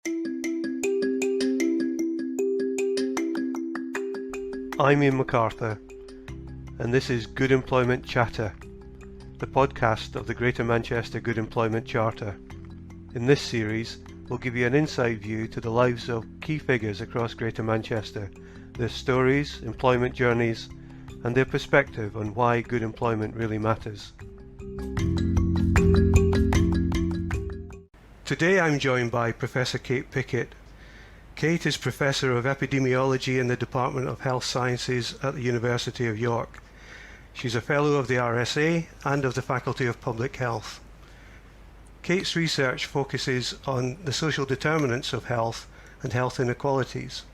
I'm Ian MacArthur, and this is Good Employment Chatter, the podcast of the Greater Manchester Good Employment Charter. In this series, we'll give you an inside view to the lives of key figures across Greater Manchester, their stories, employment journeys, and their perspective on why good employment really matters. Today I'm joined by Professor Kate Pickett. Kate is Professor of Epidemiology in the Department of Health Sciences at the University of York. She's a Fellow of the RSA and of the Faculty of Public Health. Kate's research focuses on the social determinants of health and health inequalities,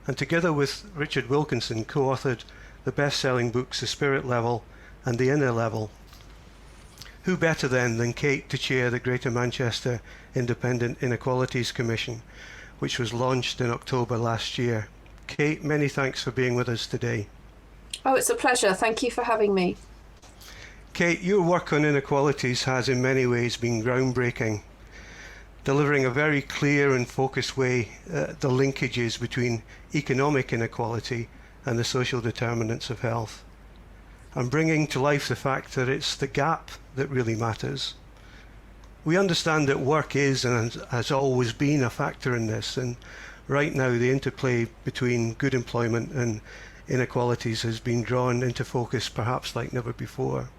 and together with Richard Wilkinson co-authored the best-selling books The Spirit Level and The Inner Level. Who better then than Kate to chair the Greater Manchester Independent Inequalities Commission, which was launched in October last year. Kate, many thanks for being with us today. Oh, it's a pleasure. Thank you for having me. Kate, your work on inequalities has in many ways been groundbreaking, delivering a very clear and focused way the linkages between economic inequality and the social determinants of health, and bringing to life the fact that it's the gap that really matters. We understand that work is and has always been a factor in this, and right now the interplay between good employment and inequalities has been drawn into focus perhaps like never before.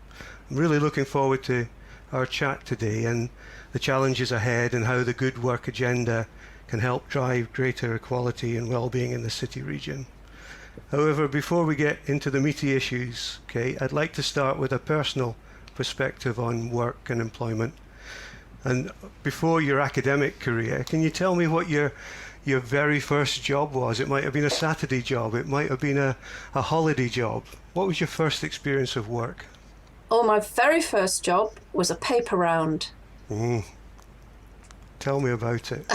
I'm really looking forward to our chat today and the challenges ahead and how the good work agenda can help drive greater equality and well-being in the city region. However, before we get into the meaty issues, Kate, I'd like to start with a personal perspective on work and employment. And before your academic career, can you tell me what your very first job was? It might have been a Saturday job, it might have been a holiday job. What was your first experience of work? Oh, my very first job was a paper round. Tell me about it.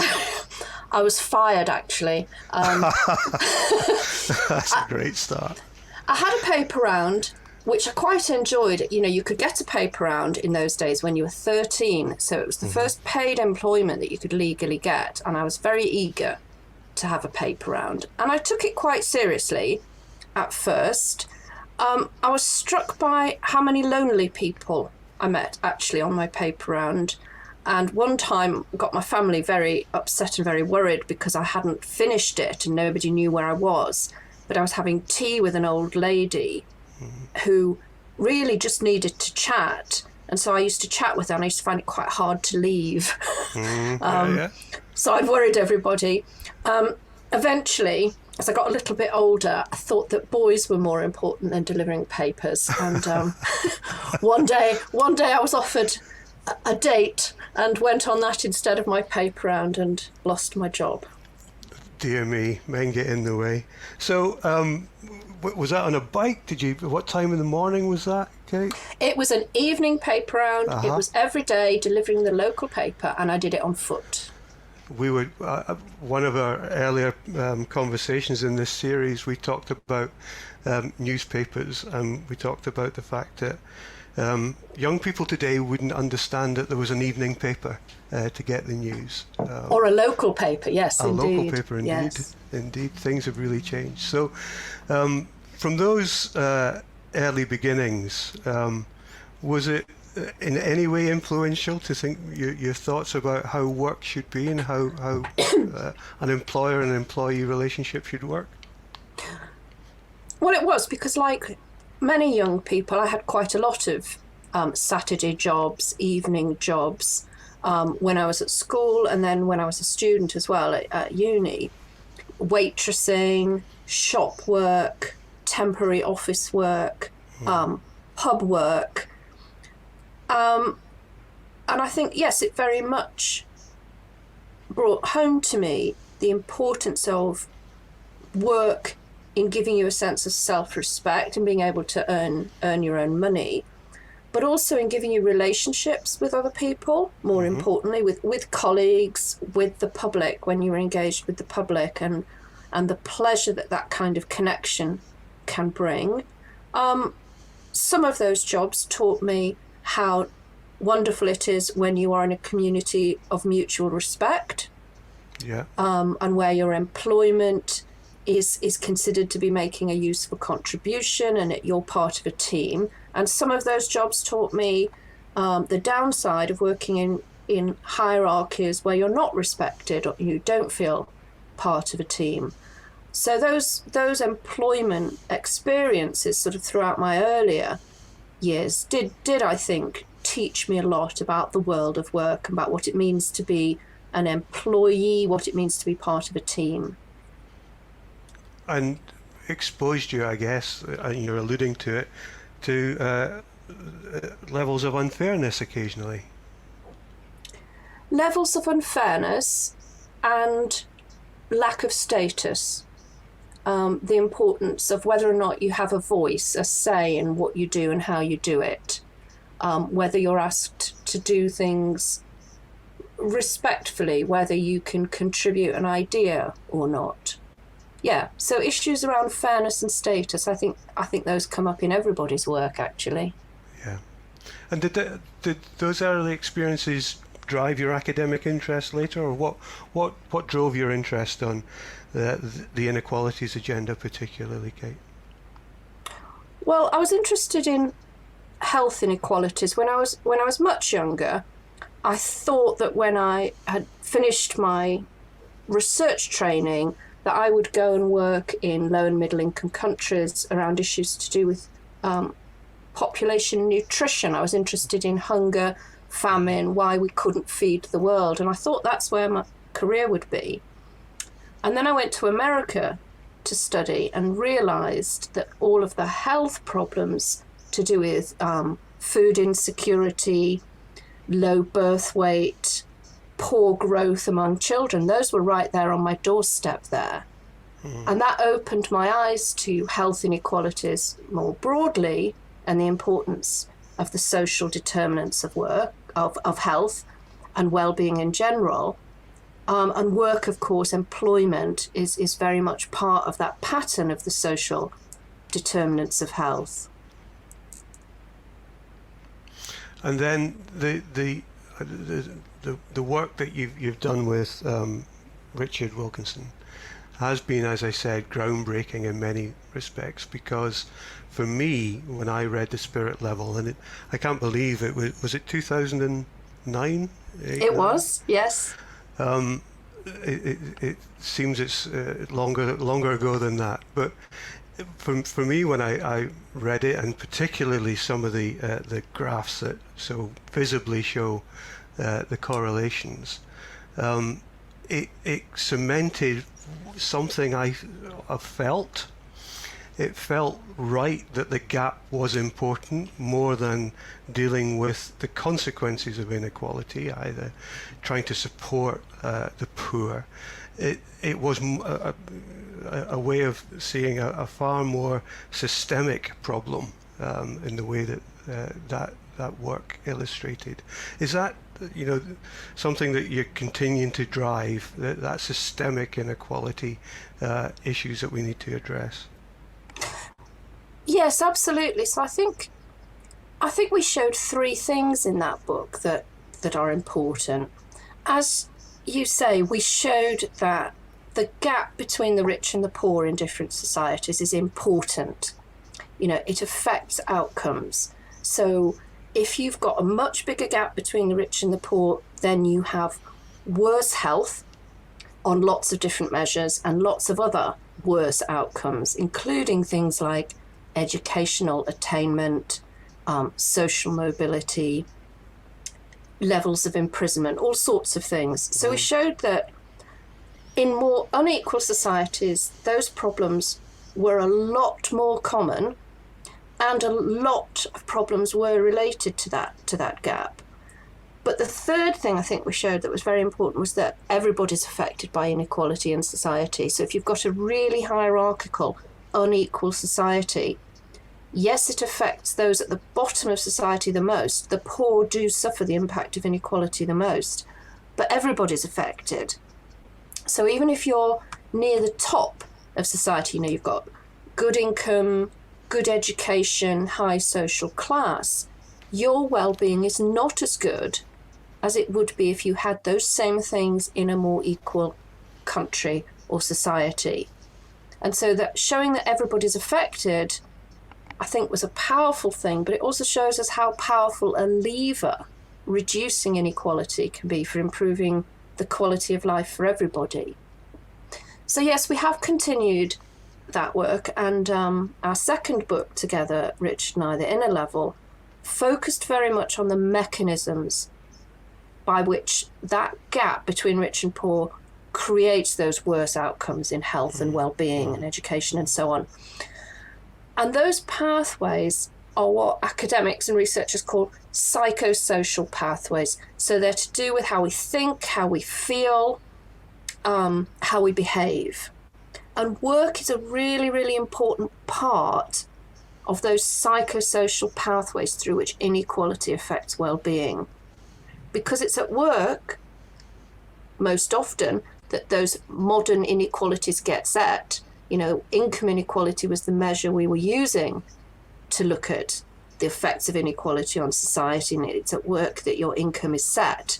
I was fired, actually. That's a great start. I had a paper round, which I quite enjoyed. You know, you could get a paper round in those days when you were 13. So it was the first paid employment that you could legally get. And I was very eager to have a paper round. And I took it quite seriously at first. I was struck by how many lonely people I met actually on my paper round. And one time got my family very upset and very worried because I hadn't finished it and nobody knew where I was. But I was having tea with an old lady who really just needed to chat. And so I used to chat with her and I used to find it quite hard to leave. So I'd worried everybody. Eventually, as I got a little bit older, I thought that boys were more important than delivering papers. And one day I was offered a date and went on that instead of my paper round and lost my job. Dear me, men get in the way. So, was that on a bike? What time in the morning was that, Kate? It was an evening paper round. It was every day delivering the local paper, and I did it on foot. We were one of our earlier conversations in this series. We talked about newspapers, and we talked about the fact that young people today wouldn't understand that there was an evening paper to get the news. Or a local paper, yes, indeed. A local paper, indeed. Yes. Indeed, things have really changed. So, from those early beginnings, was it in any way influential to think your thoughts about how work should be and how an employer and employee relationship should work? Well, it was, because like many young people, I had quite a lot of Saturday jobs, evening jobs, when I was at school and then when I was a student as well at uni. Waitressing, shop work, temporary office work, pub work. And I think, yes, it very much brought home to me the importance of work in giving you a sense of self-respect and being able to earn your own money, but also in giving you relationships with other people, more importantly, with colleagues, with the public, when you're engaged with the public, and the pleasure that kind of connection can bring. Some of those jobs taught me how wonderful it is when you are in a community of mutual respect. Yeah. And where your employment is considered to be making a useful contribution and that you're part of a team. And some of those jobs taught me the downside of working in hierarchies where you're not respected or you don't feel part of a team. So those employment experiences sort of throughout my earlier years did I think teach me a lot about the world of work, about what it means to be an employee, what it means to be part of a team. And exposed you, I guess, and you're alluding to it, to levels of unfairness occasionally. Levels of unfairness and lack of status. The importance of whether or not you have a voice, a say in what you do and how you do it. Whether you're asked to do things respectfully, whether you can contribute an idea or not. Yeah, so issues around fairness and status, I think those come up in everybody's work, actually. Yeah. And did those early experiences drive your academic interest later, or what drove your interest on the inequalities agenda particularly, Kate? Well, I was interested in health inequalities when I was much younger. I thought that when I had finished my research training that I would go and work in low and middle income countries around issues to do with population nutrition. I was interested in hunger, famine, why we couldn't feed the world, and I thought that's where my career would be. And then I went to America to study and realised that all of the health problems to do with food insecurity, low birth weight, poor growth among children, those were right there on my doorstep there. And that opened my eyes to health inequalities more broadly and the importance of the social determinants of work, of health and well-being in general. And work, of course, employment is very much part of that pattern of the social determinants of health. And then the work that you've done with Richard Wilkinson has been, as I said, groundbreaking in many respects, because for me, when I read The Spirit Level, and I can't believe it was it 2009? It was, yes. It seems it's longer ago than that, but for me, when I read it, and particularly some of the graphs that so visibly show the correlations, it cemented something I felt. It felt right that the gap was important more than dealing with the consequences of inequality, either trying to support the poor. It was a way of seeing a far more systemic problem in the way that work illustrated. Is that something that you're continuing to drive, that systemic inequality issues that we need to address? Yes, absolutely. So I think we showed three things in that book that are important. As you say, we showed that the gap between the rich and the poor in different societies is important. It affects outcomes. So if you've got a much bigger gap between the rich and the poor, then you have worse health on lots of different measures and lots of other worse outcomes, including things like educational attainment, social mobility, levels of imprisonment, all sorts of things. So we showed that in more unequal societies, those problems were a lot more common, and a lot of problems were related to that gap. But the third thing I think we showed that was very important was that everybody's affected by inequality in society. So if you've got a really hierarchical, unequal society, yes, it affects those at the bottom of society the most. The poor do suffer the impact of inequality the most, but everybody's affected. So even if you're near the top of society, you've got good income, good education, high social class, your well-being is not as good as it would be if you had those same things in a more equal country or society. And so that showing that everybody's affected, I think, was a powerful thing, but it also shows us how powerful a lever reducing inequality can be for improving the quality of life for everybody. So yes, we have continued that work, and our second book together, Richard and I, The Inner Level, focused very much on the mechanisms by which that gap between rich and poor creates those worse outcomes in health and well-being and education and so on. And those pathways are what academics and researchers call psychosocial pathways. So they're to do with how we think, how we feel, how we behave. And work is a really, really important part of those psychosocial pathways through which inequality affects well-being. Because it's at work, most often, that those modern inequalities get set. You know, income inequality was the measure we were using to look at the effects of inequality on society, and it's at work that your income is set.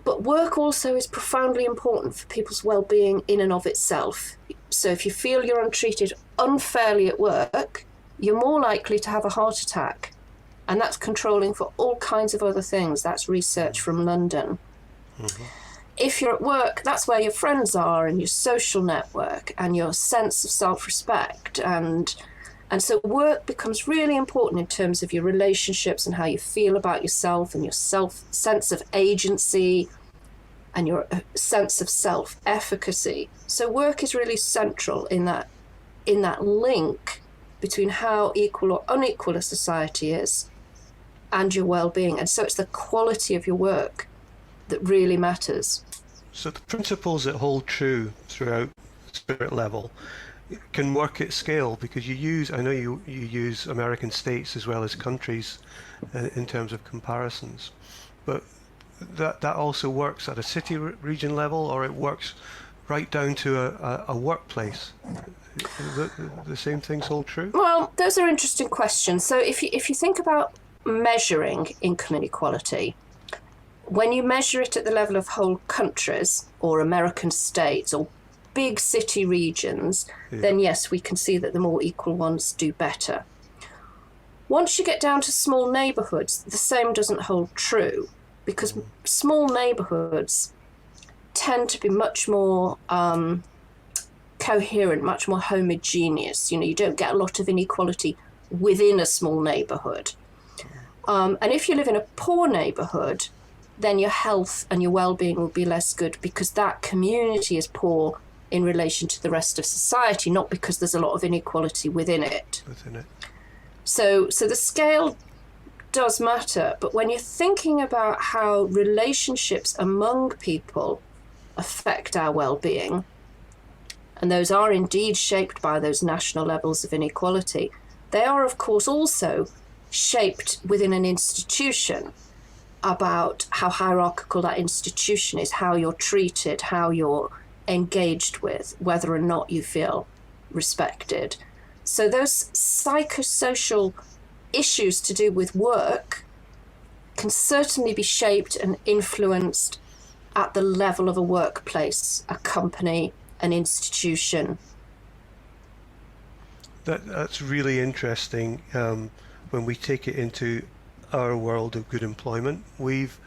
But work also is profoundly important for people's well-being in and of itself. So if you feel you're untreated unfairly at work, you're more likely to have a heart attack. And that's controlling for all kinds of other things. That's research from London. Mm-hmm. If you're at work, that's where your friends are and your social network and your sense of self-respect. And so work becomes really important in terms of your relationships and how you feel about yourself and your sense of agency and your sense of self-efficacy. So work is really central in that link between how equal or unequal a society is and your well-being. And so it's the quality of your work that really matters. So the principles that hold true throughout spirit level can work at scale, because you use American states as well as countries in terms of comparisons, but that also works at a city region level, or it works right down to a workplace. The same things hold true? Well, those are interesting questions. So if you think about measuring income inequality, when you measure it at the level of whole countries or American states or big city regions, then yes, we can see that the more equal ones do better. Once you get down to small neighbourhoods, the same doesn't hold true, because small neighbourhoods tend to be much more coherent, much more homogeneous. You know, you don't get a lot of inequality within a small neighbourhood. And if you live in a poor neighbourhood, then your health and your well-being will be less good, because that community is poor in relation to the rest of society, not because there's a lot of inequality within it. So the scale does matter, but when you're thinking about how relationships among people affect our well-being, and those are indeed shaped by those national levels of inequality, they are of course also shaped within an institution about how hierarchical that institution is, how you're treated, how you're engaged with, whether or not you feel respected. So those psychosocial issues to do with work can certainly be shaped and influenced at the level of a workplace, a company, an institution. That's really interesting. When we take it into our world of good employment, we've,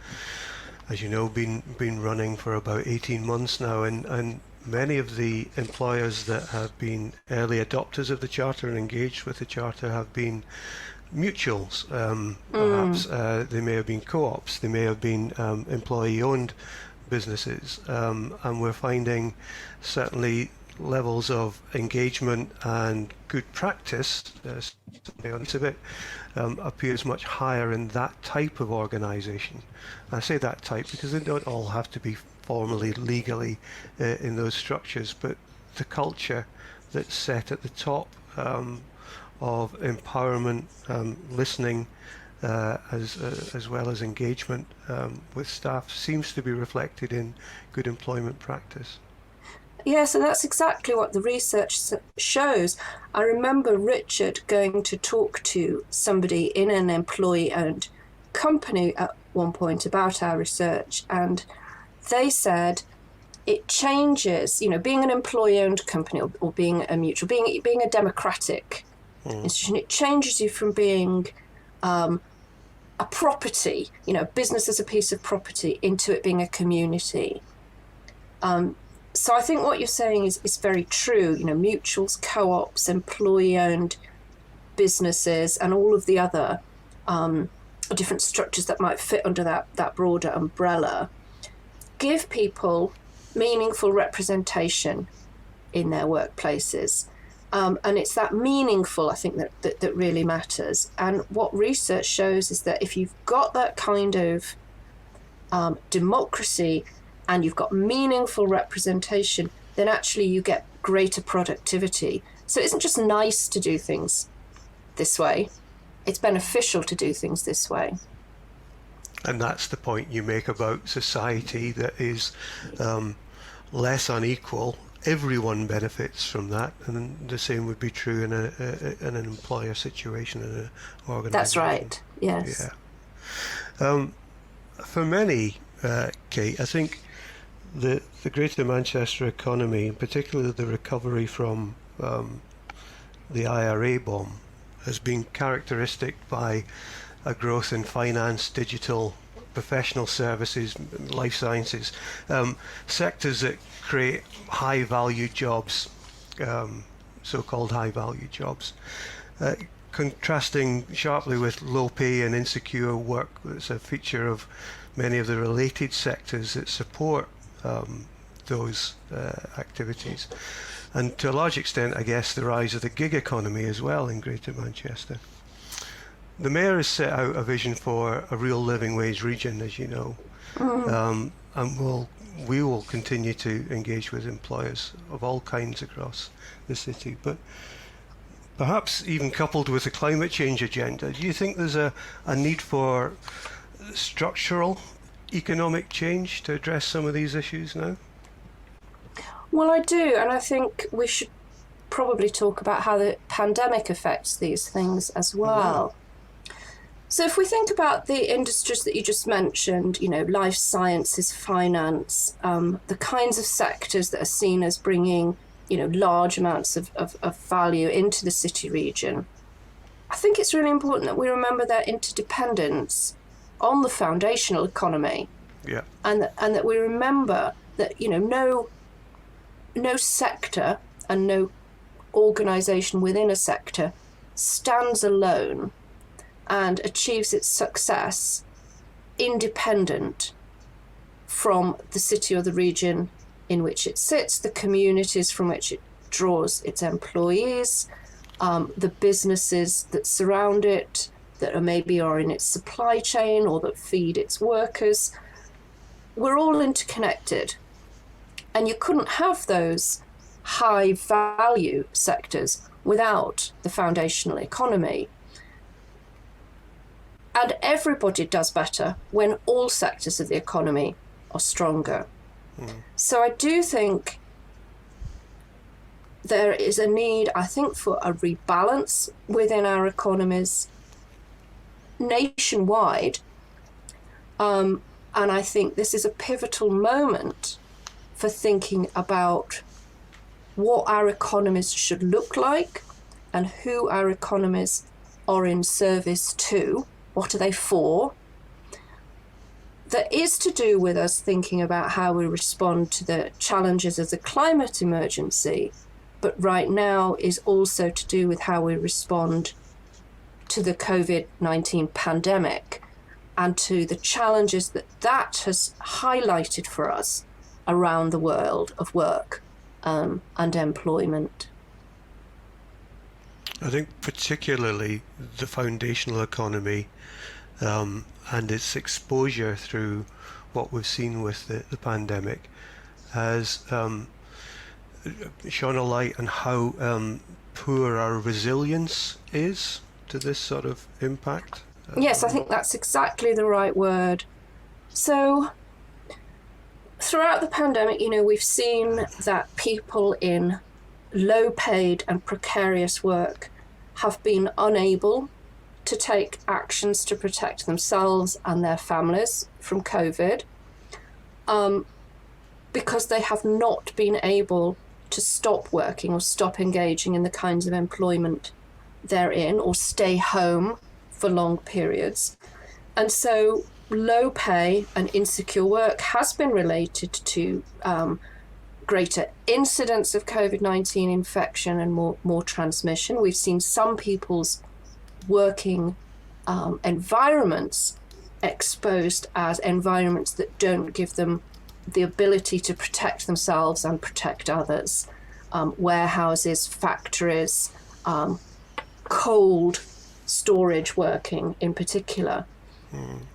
as you know, been running for about 18 months now, and many of the employers that have been early adopters of the Charter and engaged with the Charter have been mutuals. Perhaps they may have been co-ops, they may have been employee-owned businesses, and we're finding certainly levels of engagement and good practice, on each of it, appears much higher in that type of organisation. I say that type because they don't all have to be formally, legally in those structures, but the culture that's set at the top of empowerment, listening, as well as engagement with staff seems to be reflected in good employment practice. Yes, and that's exactly what the research shows. I remember Richard going to talk to somebody in an employee-owned company at one point about our research, and they said it changes, being an employee-owned company or being a mutual, being a democratic institution, it changes you from being a property, business as a piece of property, into it being a community. So I think what you're saying is very true. Mutuals, co-ops, employee-owned businesses, and all of the other different structures that might fit under that broader umbrella give people meaningful representation in their workplaces. And it's that meaningful, I think, that really matters. And what research shows is that if you've got that kind of democracy and you've got meaningful representation, then actually you get greater productivity. So it isn't just nice to do things this way, it's beneficial to do things this way. And that's the point you make about society that is less unequal. Everyone benefits from that, and the same would be true in an employer situation, in an organisation. That's right, yes. Yeah. For many, Kate, I think the Greater Manchester economy, particularly the recovery from the IRA bomb, has been characteristic by a growth in finance, digital, professional services, life sciences, sectors that create high-value jobs, so-called high-value jobs, contrasting sharply with low-pay and insecure work that's a feature of many of the related sectors that support those activities. And to a large extent, I guess, the rise of the gig economy as well in Greater Manchester. The Mayor has set out a vision for a real living wage region, as you know, and we will continue to engage with employers of all kinds across the city. But perhaps even coupled with the climate change agenda, do you think there's a need for structural economic change to address some of these issues now? Well, I do, and I think we should probably talk about how the pandemic affects these things as well. So if we think about the industries that you just mentioned, life sciences, finance, the kinds of sectors that are seen as bringing, large amounts of value into the city region, I think it's really important that we remember their interdependence on the foundational economy. Yeah. And that we remember that, no sector and no organisation within a sector stands alone and achieves its success independent from the city or the region in which it sits, the communities from which it draws its employees, the businesses that surround it, that are in its supply chain or that feed its workers. We're all interconnected. And you couldn't have those high value sectors without the foundational economy. And everybody does better when all sectors of the economy are stronger. So I do think there is a need, for a rebalance within our economies nationwide. And I think this is a pivotal moment for thinking about what our economies should look like and who our economies are in service to. What are they for? That is to do with us thinking about how we respond to the challenges of the climate emergency, but right now is also to do with how we respond to the COVID-19 pandemic and to the challenges that has highlighted for us around the world of work and employment. I think particularly the foundational economy and its exposure through what we've seen with the pandemic has shone a light on how poor our resilience is to this sort of impact. Yes, I think that's exactly the right word. So throughout the pandemic, we've seen that people in low-paid and precarious work have been unable to take actions to protect themselves and their families from COVID. because they have not been able to stop working or stop engaging in the kinds of employment they're in, or stay home for long periods. And so low pay and insecure work has been related to greater incidence of COVID-19 infection and more transmission. We've seen some people's working environments exposed as environments that don't give them the ability to protect themselves and protect others. Warehouses, factories, cold storage working in particular.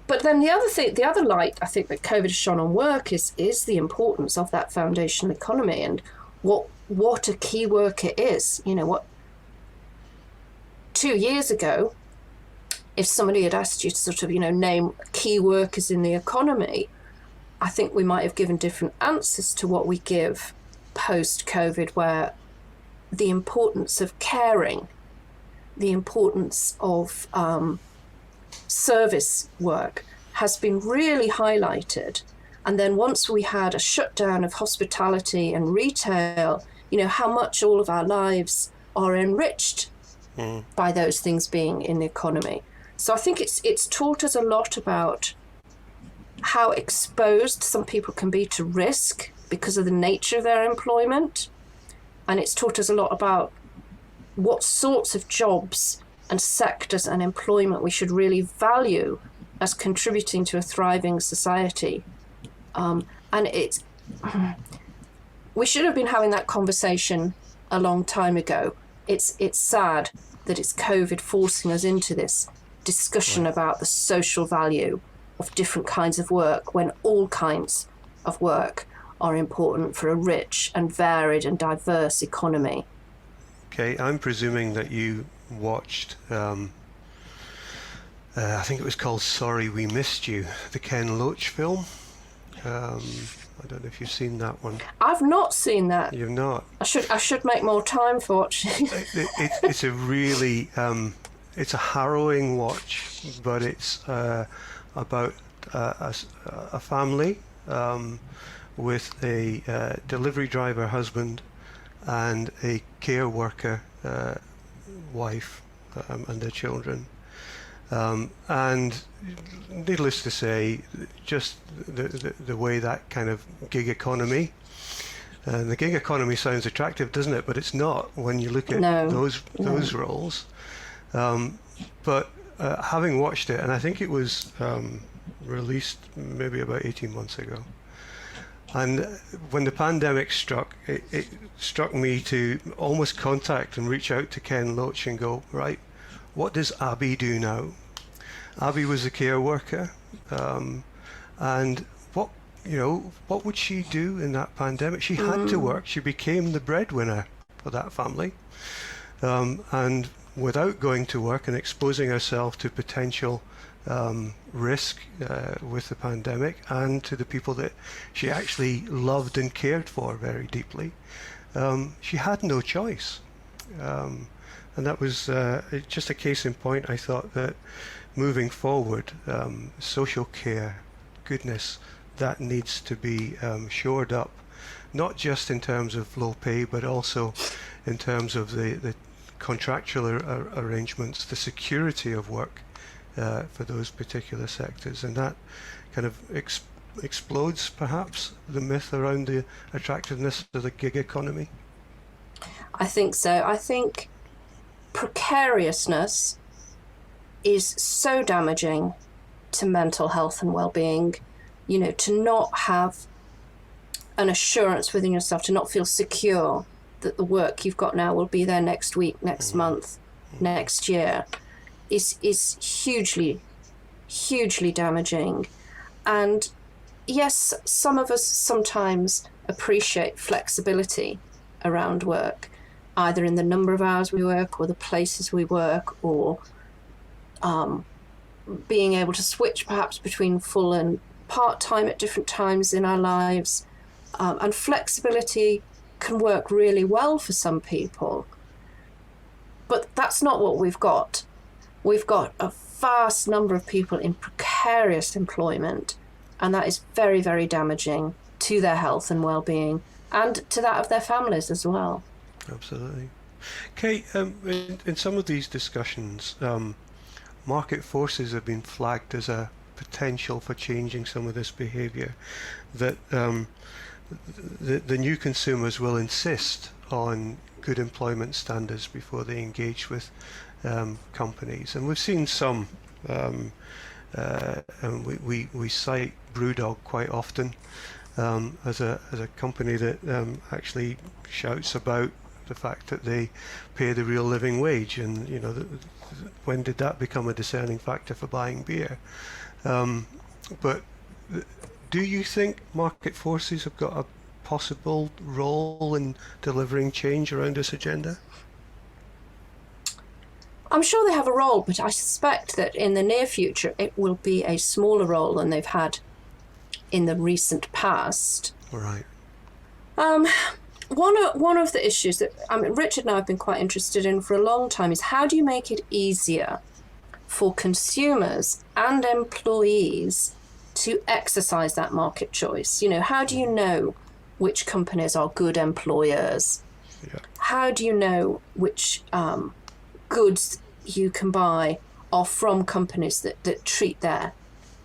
But then the other light I think that COVID has shone on work is the importance of that foundational economy and what a key worker is. You know, what 2 years ago, if somebody had asked you to sort of, name key workers in the economy, I think we might have given different answers to what we give post-COVID, where the importance of caring, the importance of service work has been really highlighted. And then once we had a shutdown of hospitality and retail, how much all of our lives are enriched by those things being in the economy. So I think it's taught us a lot about how exposed some people can be to risk because of the nature of their employment. And it's taught us a lot about what sorts of jobs and sectors and employment we should really value as contributing to a thriving society. We should have been having that conversation a long time ago. It's sad that it's COVID forcing us into this discussion about the social value of different kinds of work, when all kinds of work are important for a rich and varied and diverse economy. Okay, I'm presuming that you watched, I think it was called Sorry We Missed You, the Ken Loach film. I don't know if you've seen that one. I've not seen that. You've not? I should make more time for watching. It's a really, it's a harrowing watch, but it's about a family with a delivery driver husband and a care worker wife and their children. And needless to say, just the way that kind of gig economy, the gig economy sounds attractive, doesn't it? But it's not when you look at those roles. But having watched it, and I think it was released maybe about 18 months ago, and when the pandemic struck, it struck me to almost contact and reach out to Ken Loach and go, right, what does Abby do now? Abby was a care worker, and what would she do in that pandemic? She had to work. She became the breadwinner for that family, and without going to work and exposing herself to potential risk with the pandemic and to the people that she actually loved and cared for very deeply, she had no choice. And that was just a case in point. I thought that moving forward, social care, goodness, that needs to be shored up, not just in terms of low pay, but also in terms of the contractual arrangements, the security of work for those particular sectors. And that kind of explodes, perhaps, the myth around the attractiveness of the gig economy. I think so. I think precariousness is so damaging to mental health and well-being. To not have an assurance within yourself, to not feel secure that the work you've got now will be there next week, next month, next year, is hugely, hugely damaging. And yes, some of us sometimes appreciate flexibility around work, either in the number of hours we work or the places we work, or being able to switch perhaps between full and part-time at different times in our lives. And flexibility can work really well for some people. But that's not what we've got. We've got a vast number of people in precarious employment, and that is very, very damaging to their health and well-being, and to that of their families as well. Absolutely. Kate, in some of these discussions, market forces have been flagged as a potential for changing some of this behaviour, that the new consumers will insist on good employment standards before they engage with companies. And we've seen some, and we cite Brewdog quite often as a company that actually shouts about the fact that they pay the real living wage. And when did that become a discerning factor for buying beer? But do you think market forces have got a possible role in delivering change around this agenda? I'm sure they have a role, but I suspect that in the near future it will be a smaller role than they've had in the recent past. Right. One of the issues that Richard and I have been quite interested in for a long time is, how do you make it easier for consumers and employees to exercise that market choice? How do you know which companies are good employers? Yeah. How do you know which goods you can buy are from companies that treat their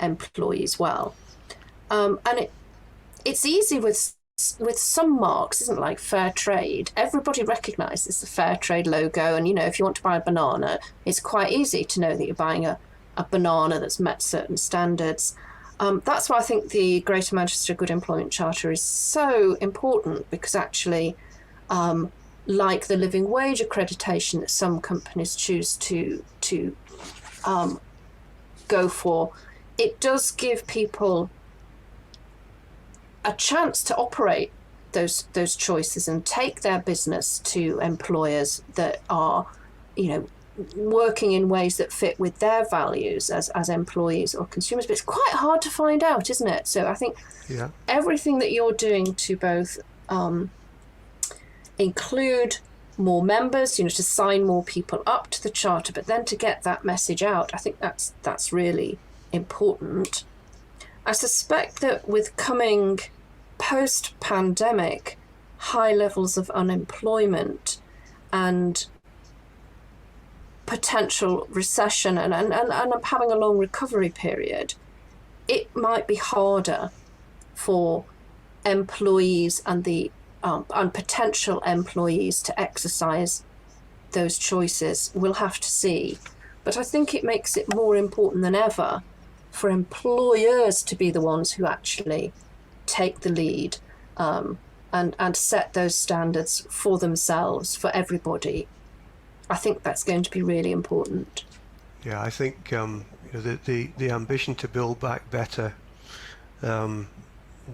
employees well? And it's easy with some marks, isn't it? Like fair trade. Everybody recognises the fair trade logo, and if you want to buy a banana, it's quite easy to know that you're buying a banana that's met certain standards. That's why I think the Greater Manchester Good Employment Charter is so important, because actually, like the living wage accreditation that some companies choose to go for, it does give people a chance to operate those choices and take their business to employers that are, working in ways that fit with their values as employees or consumers. But it's quite hard to find out, isn't it? So I think everything that you're doing to both include more members, to sign more people up to the charter, but then to get that message out, I think that's really important. I suspect that with coming post-pandemic high levels of unemployment and potential recession and having a long recovery period, it might be harder for employees and potential employees to exercise those choices. We'll have to see. But I think it makes it more important than ever for employers to be the ones who actually take the lead and set those standards for themselves, for everybody. I think that's going to be really important. Yeah, I think the ambition to build back better,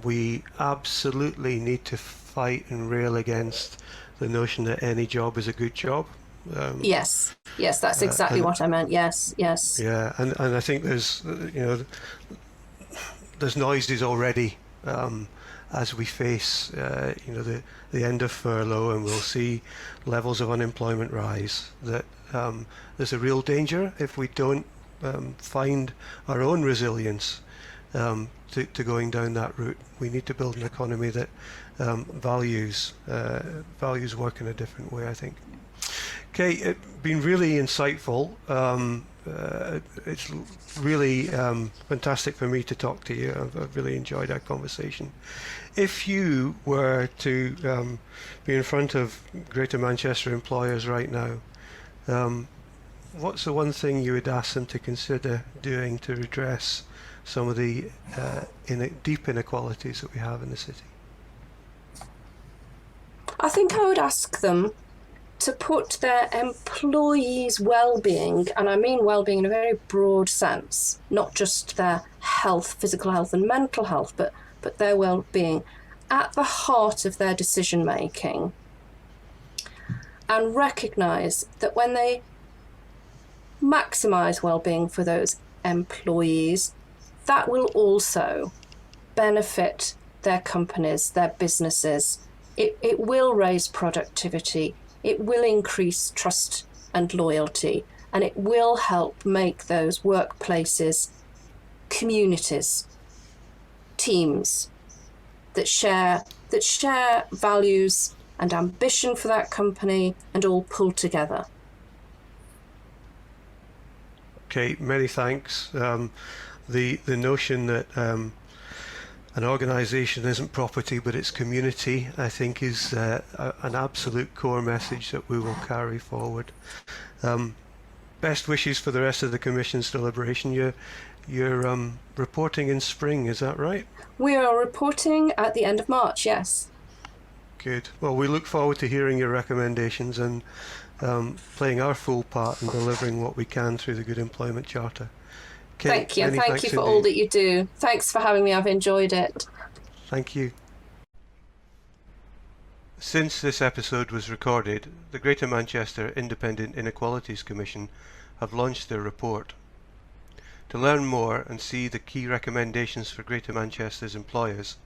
we absolutely need to fight and rail against the notion that any job is a good job. Yes, that's exactly what I meant. Yes. Yeah, and I think there's noises already as we face the end of furlough, and we'll see levels of unemployment rise. That there's a real danger if we don't find our own resilience to going down that route. We need to build an economy that values work in a different way, I think. Kate, it's been really insightful. It's really fantastic for me to talk to you. I've really enjoyed our conversation. If you were to be in front of Greater Manchester employers right now, what's the one thing you would ask them to consider doing to redress some of the deep inequalities that we have in the city? I think I would ask them to put their employees' well-being, and I mean well-being in a very broad sense, not just their health, physical health and mental health, but their well-being at the heart of their decision-making, and recognise that when they maximise well-being for those employees, that will also benefit their companies, their businesses. It will raise productivity. It will increase trust and loyalty, and it will help make those workplaces communities, teams that share values and ambition for that company and all pull together. Okay, many thanks. The notion that an organisation isn't property but it's community, I think, is an absolute core message that we will carry forward. Best wishes for the rest of the Commission's deliberation. You're reporting in spring, is that right? We are reporting at the end of March, yes. Good. Well, we look forward to hearing your recommendations and playing our full part in delivering what we can through the Good Employment Charter. Kate, thank you, and thank you for indeed. all that you do. Thanks for having me, I've enjoyed it. Thank you. Since this episode was recorded, the Greater Manchester Independent Inequalities Commission have launched their report. To learn more and see the key recommendations for Greater Manchester's employers,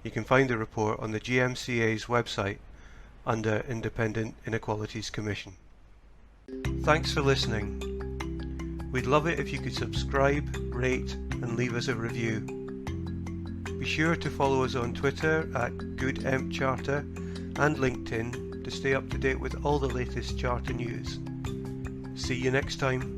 you can find the report on the GMCA's website under Independent Inequalities Commission. Thanks for listening. We'd love it if you could subscribe, rate and leave us a review. Be sure to follow us on Twitter at GoodEmpCharter and LinkedIn to stay up to date with all the latest Charter news. See you next time.